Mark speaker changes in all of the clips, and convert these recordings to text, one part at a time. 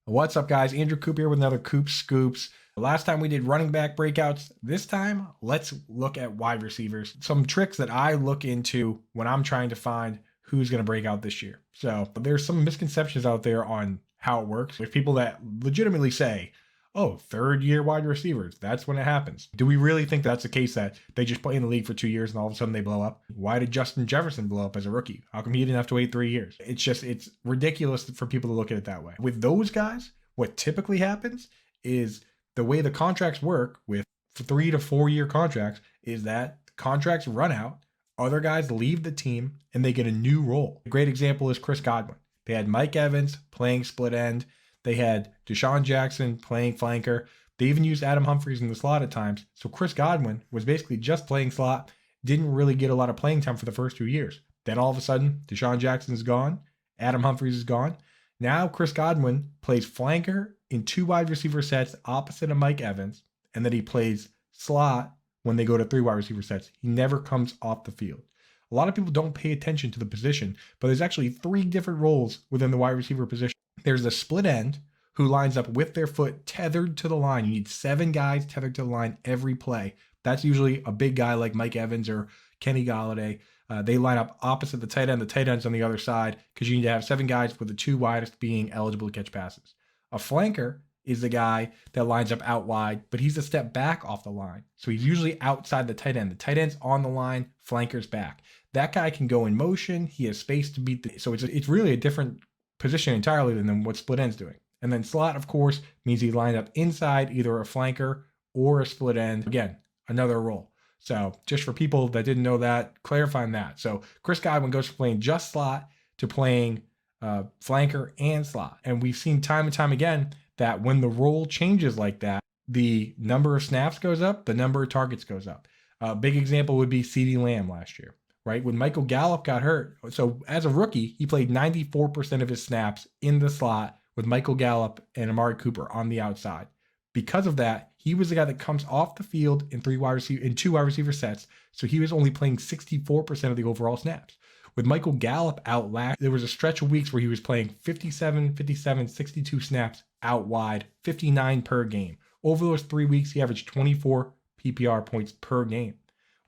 Speaker 1: What's up, guys? Andrew Coop here with another Coop Scoops. Last time we did running back breakouts. This time, let's look at wide receivers. Some tricks that I look into when I'm trying to find who's going to break out this year. So there's some misconceptions out there on how it works. There's people that legitimately say, oh, third-year wide receivers, that's when it happens. Do we really think that's the case, that they just play in the league for 2 years and all of a sudden they blow up? Why did Justin Jefferson blow up as a rookie? How come he didn't have to wait 3 years? It's ridiculous for people to look at it that way. With those guys, what typically happens is the way the contracts work with 3 to 4 year contracts is that contracts run out, other guys leave the team, and they get a new role. A great example is Chris Godwin. They had Mike Evans playing split end. They had Deshaun Jackson playing flanker. They even used Adam Humphries in the slot at times. So Chris Godwin was basically just playing slot, didn't really get a lot of playing time for the first 2 years. Then all of a sudden, Deshaun Jackson is gone. Adam Humphries is gone. Now Chris Godwin plays flanker in 2 wide receiver sets opposite of Mike Evans, and then he plays slot when they go to 3 wide receiver sets. He never comes off the field. A lot of people don't pay attention to the position, but there's actually 3 different roles within the wide receiver position. There's a split end who lines up with their foot tethered to the line. You need 7 guys tethered to the line every play. That's usually a big guy like Mike Evans or Kenny Golladay. They line up opposite the tight end. The tight end's on the other side because you need to have 7 guys with the 2 widest being eligible to catch passes. A flanker is the guy that lines up out wide, but he's a step back off the line. So he's usually outside the tight end. The tight end's on the line, flanker's back. That guy can go in motion. He has space to beat so it's really a different position entirely than what split end's doing. And then slot, of course, means he lined up inside either a flanker or a split end. Again, another role. So just for people that didn't know that, clarifying that. So Chris Godwin goes from playing just slot to playing flanker and slot. And we've seen time and time again that when the role changes like that, the number of snaps goes up, the number of targets goes up. A big example would be CeeDee Lamb last year, right? When Michael Gallup got hurt, so as a rookie, he played 94% of his snaps in the slot with Michael Gallup and Amari Cooper on the outside. Because of that, he was the guy that comes off the field in 2 wide receiver sets, so he was only playing 64% of the overall snaps. With Michael Gallup out last, there was a stretch of weeks where he was playing 57, 62 snaps out wide, 59 per game. Over those 3 weeks, he averaged 24 PPR points per game.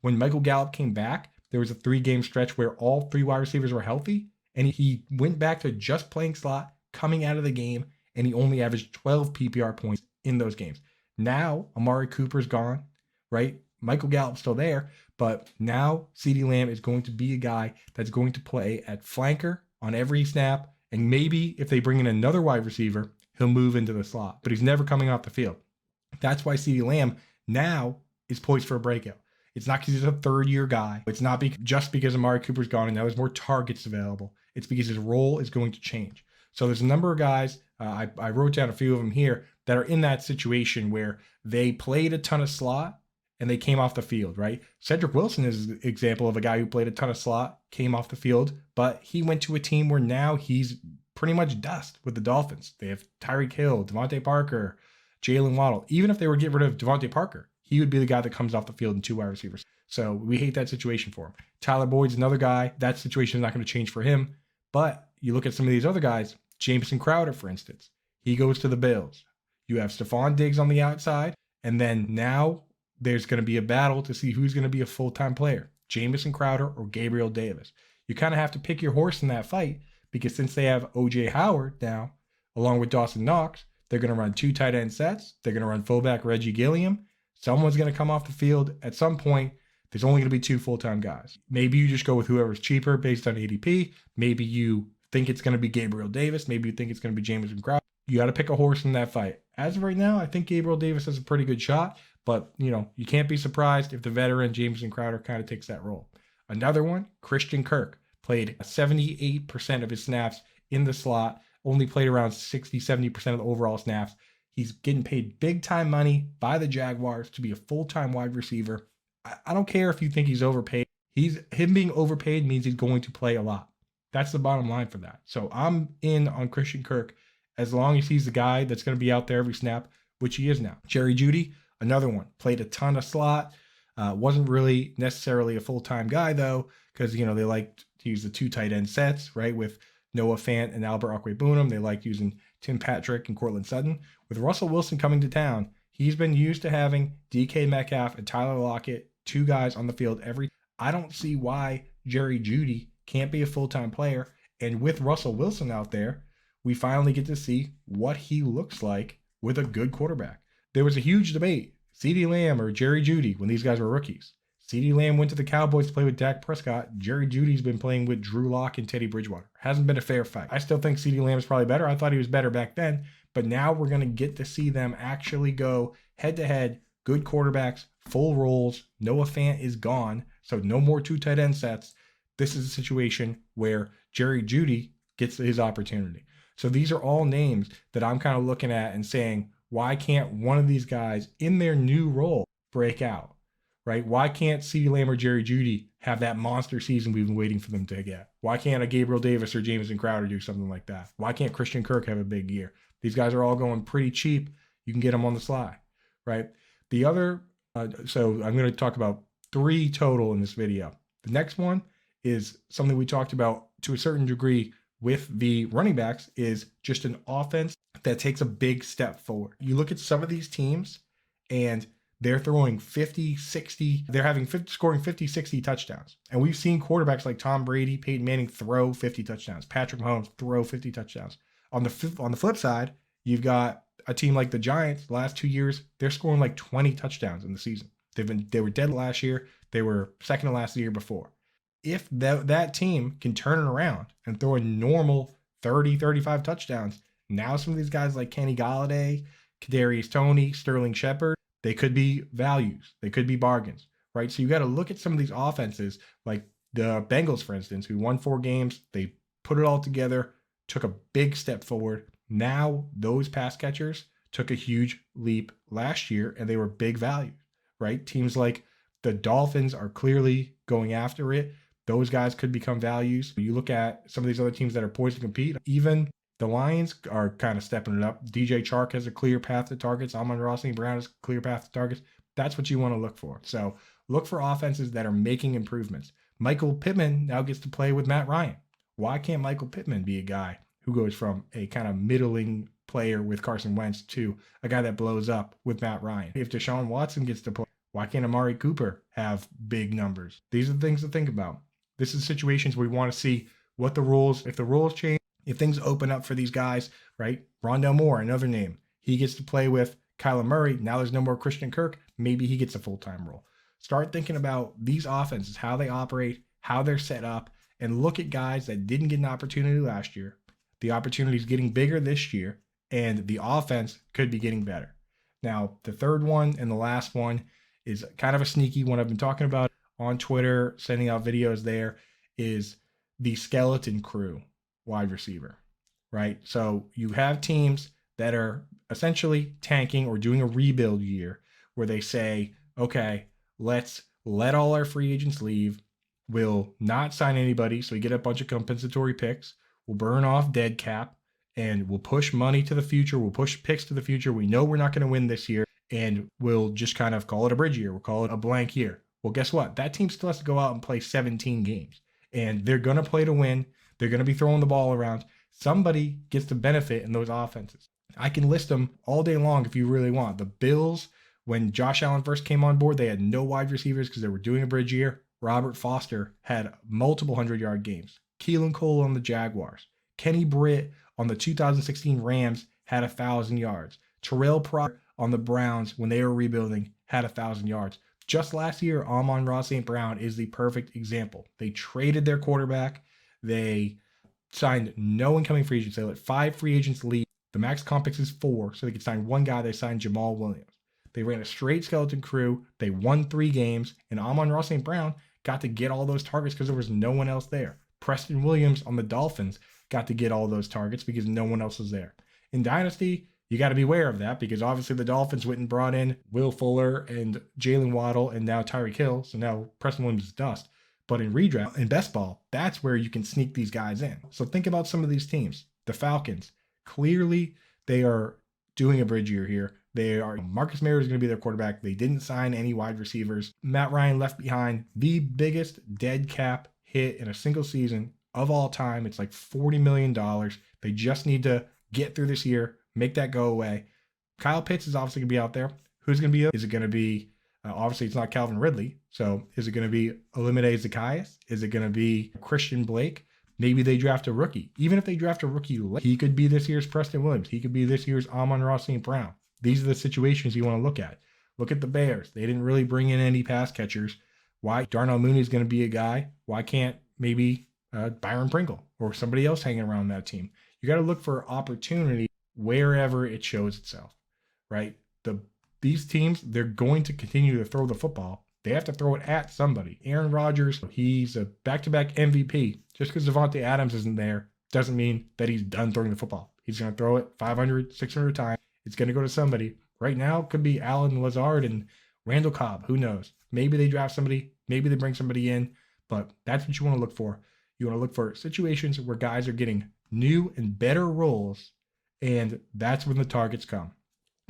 Speaker 1: When Michael Gallup came back, there was a 3-game stretch where all 3 wide receivers were healthy, and he went back to just playing slot, coming out of the game, and he only averaged 12 PPR points in those games. Now, Amari Cooper's gone, right? Michael Gallup's still there, but now CeeDee Lamb is going to be a guy that's going to play at flanker on every snap, and maybe if they bring in another wide receiver, he'll move into the slot, but he's never coming off the field. That's why CeeDee Lamb now is poised for a breakout. It's not because he's a third-year guy. It's not just because Amari Cooper's gone and now there's more targets available. It's because his role is going to change. So there's a number of guys, I wrote down a few of them here, that are in that situation where they played a ton of slot and they came off the field, right? Cedric Wilson is an example of a guy who played a ton of slot, came off the field, but he went to a team where now he's pretty much dust with the Dolphins. They have Tyreek Hill, Devontae Parker, Jalen Waddle. Even if they were to get rid of Devontae Parker, he would be the guy that comes off the field in 2 wide receivers. So we hate that situation for him. Tyler Boyd's another guy. That situation is not going to change for him. But you look at some of these other guys, Jameson Crowder, for instance. He goes to the Bills. You have Stephon Diggs on the outside. And then now there's going to be a battle to see who's going to be a full-time player, Jameson Crowder or Gabriel Davis. You kind of have to pick your horse in that fight because since they have O.J. Howard now, along with Dawson Knox, they're going to run 2 tight end sets. They're going to run fullback Reggie Gilliam. Someone's going to come off the field. At some point, there's only going to be 2 full-time guys. Maybe you just go with whoever's cheaper based on ADP. Maybe you think it's going to be Gabriel Davis. Maybe you think it's going to be Jameson Crowder. You got to pick a horse in that fight. As of right now, I think Gabriel Davis has a pretty good shot, but you can't be surprised if the veteran Jameson Crowder kind of takes that role. Another one, Christian Kirk, played 78% of his snaps in the slot, only played around 60-70% of the overall snaps. He's getting paid big time money by the Jaguars to be a full-time wide receiver. I don't care if you think he's overpaid. Him being overpaid means he's going to play a lot. That's the bottom line for that. So I'm in on Christian Kirk as long as he's the guy that's going to be out there every snap, which he is now. Jerry Jeudy, another one, played a ton of slot. Wasn't really necessarily a full-time guy though, because they like to use the 2 tight end sets, right, with Noah Fant and Albert Okwuegbunam. They like using Tim Patrick and Cortland Sutton. With Russell Wilson coming to town, he's been used to having DK Metcalf and Tyler Lockett, 2 guys on the field every. I don't see why Jerry Jeudy can't be a full-time player. And with Russell Wilson out there, we finally get to see what he looks like with a good quarterback. There was a huge debate, CeeDee Lamb or Jerry Jeudy, when these guys were rookies. CeeDee Lamb went to the Cowboys to play with Dak Prescott. Jerry Judy's been playing with Drew Lock and Teddy Bridgewater. Hasn't been a fair fight. I still think CeeDee Lamb is probably better. I thought he was better back then, but now we're going to get to see them actually go head-to-head, good quarterbacks, full roles. Noah Fant is gone, so no more 2 tight end sets. This is a situation where Jerry Jeudy gets his opportunity. So these are all names that I'm kind of looking at and saying, why can't one of these guys in their new role break out? Right? Why can't CeeDee Lamb or Jerry Jeudy have that monster season we've been waiting for them to get? Why can't a Gabriel Davis or Jamison Crowder do something like that? Why can't Christian Kirk have a big year? These guys are all going pretty cheap. You can get them on the sly, right? The other, so I'm going to talk about 3 total in this video. The next one is something we talked about to a certain degree with the running backs, is just an offense that takes a big step forward. You look at some of these teams and they're throwing 50, 60. They're scoring 50, 60 touchdowns. And we've seen quarterbacks like Tom Brady, Peyton Manning throw 50 touchdowns. Patrick Mahomes throw 50 touchdowns. On the flip side, you've got a team like the Giants. The last 2 years, they're scoring like 20 touchdowns in the season. They were dead last year. They were second to last the year before. If that team can turn it around and throw a normal 30, 35 touchdowns, now some of these guys like Kenny Golladay, Kadarius Toney, Sterling Shepard, they could be values. They could be bargains, right? So you got to look at some of these offenses, like the Bengals, for instance, who won 4 games. They put it all together, took a big step forward. Now those pass catchers took a huge leap last year, and they were big values, right? Teams like the Dolphins are clearly going after it. Those guys could become values. You look at some of these other teams that are poised to compete. Even the Lions are kind of stepping it up. DJ Chark has a clear path to targets. Amon-Ra St. Brown has a clear path to targets. That's what you want to look for. So look for offenses that are making improvements. Michael Pittman now gets to play with Matt Ryan. Why can't Michael Pittman be a guy who goes from a kind of middling player with Carson Wentz to a guy that blows up with Matt Ryan? If Deshaun Watson gets to play, why can't Amari Cooper have big numbers? These are the things to think about. This is situations where we want to see what the rules, if the rules change, if things open up for these guys, right? Rondale Moore, another name. He gets to play with Kyler Murray. Now there's no more Christian Kirk. Maybe he gets a full-time role. Start thinking about these offenses, how they operate, how they're set up, and look at guys that didn't get an opportunity last year. The opportunity is getting bigger this year, and the offense could be getting better. Now, the third one and the last one is kind of a sneaky one I've been talking about on Twitter, sending out videos there, is the skeleton crew wide receiver, right? So you have teams that are essentially tanking or doing a rebuild year where they say, okay, let's let all our free agents leave. We'll not sign anybody, so we get a bunch of compensatory picks. We'll burn off dead cap, and we'll push money to the future. We'll push picks to the future. We know we're not going to win this year, and we'll just kind of call it a bridge year. We'll call it a blank year. Well, guess what? That team still has to go out and play 17 games, and they're going to play to win. They're going to be throwing the ball around. Somebody gets to benefit in those offenses. I can list them all day long if you really want. The Bills, when Josh Allen first came on board, they had no wide receivers because they were doing a bridge year. Robert Foster had multiple 100-yard games. Keelan Cole on the Jaguars. Kenny Britt on the 2016 Rams had 1,000 yards. Terrell Pryor on the Browns, when they were rebuilding, had 1,000 yards. Just last year, Amon-Ra St. Brown is the perfect example. They traded their quarterback. They signed no incoming free agents. They let 5 free agents leave. The max complex is 4, so they could sign one guy. They signed Jamal Williams. They ran a straight skeleton crew. They won 3 games, and Amon-Ra St. Brown got to get all those targets because there was no one else there. Preston Williams on the Dolphins got to get all those targets because no one else was there. In Dynasty, you got to be aware of that because obviously the Dolphins went and brought in Will Fuller and Jalen Waddle and now Tyreek Hill, so now Preston Williams is dust. But in redraft, in best ball, that's where you can sneak these guys in. So think about some of these teams. The Falcons, clearly they are doing a bridge year here. Marcus Mariota is going to be their quarterback. They didn't sign any wide receivers. Matt Ryan left behind the biggest dead cap hit in a single season of all time. It's like $40 million. They just need to get through this year, make that go away. Kyle Pitts is obviously going to be out there. Who's going to be? Is it going to be, obviously it's not Calvin Ridley. So is it going to be Olamide Zacchaeus? Is it going to be Christian Blake? Maybe they draft a rookie. Even if they draft a rookie late, he could be this year's Preston Williams. He could be this year's Amon-Ra St. Brown. These are the situations you want to look at. Look at the Bears. They didn't really bring in any pass catchers. Why? Darnell Mooney is going to be a guy. Why can't maybe Byron Pringle or somebody else hanging around that team? You got to look for opportunity wherever it shows itself, right? These teams, they're going to continue to throw the football. They have to throw it at somebody. Aaron Rodgers, he's a back-to-back MVP. Just because Devontae Adams isn't there doesn't mean that he's done throwing the football. He's going to throw it 500, 600 times. It's going to go to somebody. Right now, it could be Allen Lazard and Randall Cobb. Who knows? Maybe they draft somebody. Maybe they bring somebody in. But that's what you want to look for. You want to look for situations where guys are getting new and better roles, and that's when the targets come.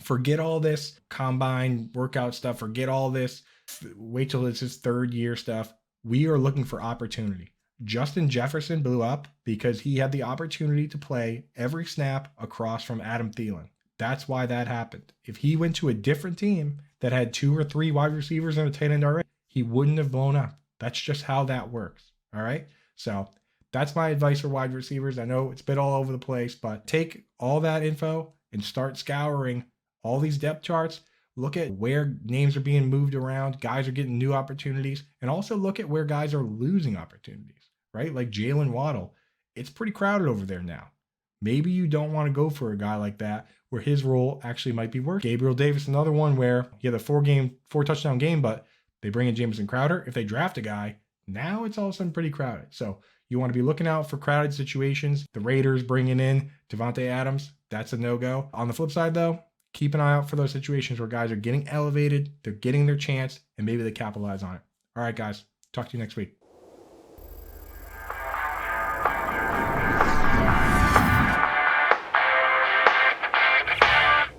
Speaker 1: Forget all this combine workout stuff. Forget all this. Wait till it's his third year stuff. We are looking for opportunity. Justin Jefferson blew up because he had the opportunity to play every snap across from Adam Thielen. That's why that happened. If he went to a different team that had 2 or 3 wide receivers and a tight end already, he wouldn't have blown up. That's just how that works. All right. So that's my advice for wide receivers. I know it's been all over the place, but take all that info and start scouring all these depth charts. Look at where names are being moved around, guys are getting new opportunities, and also look at where guys are losing opportunities, right? Like Jalen Waddle. It's pretty crowded over there now. Maybe you don't want to go for a guy like that where his role actually might be working. Gabriel Davis, another one where he had a 4 touchdown game, but they bring in Jamison Crowder. If they draft a guy, now it's all of a sudden pretty crowded. So you want to be looking out for crowded situations. The Raiders bringing in Devontae Adams, that's a no-go. On the flip side, though, keep an eye out for those situations where guys are getting elevated, they're getting their chance, and maybe they capitalize on it. All right, guys, talk to you next week.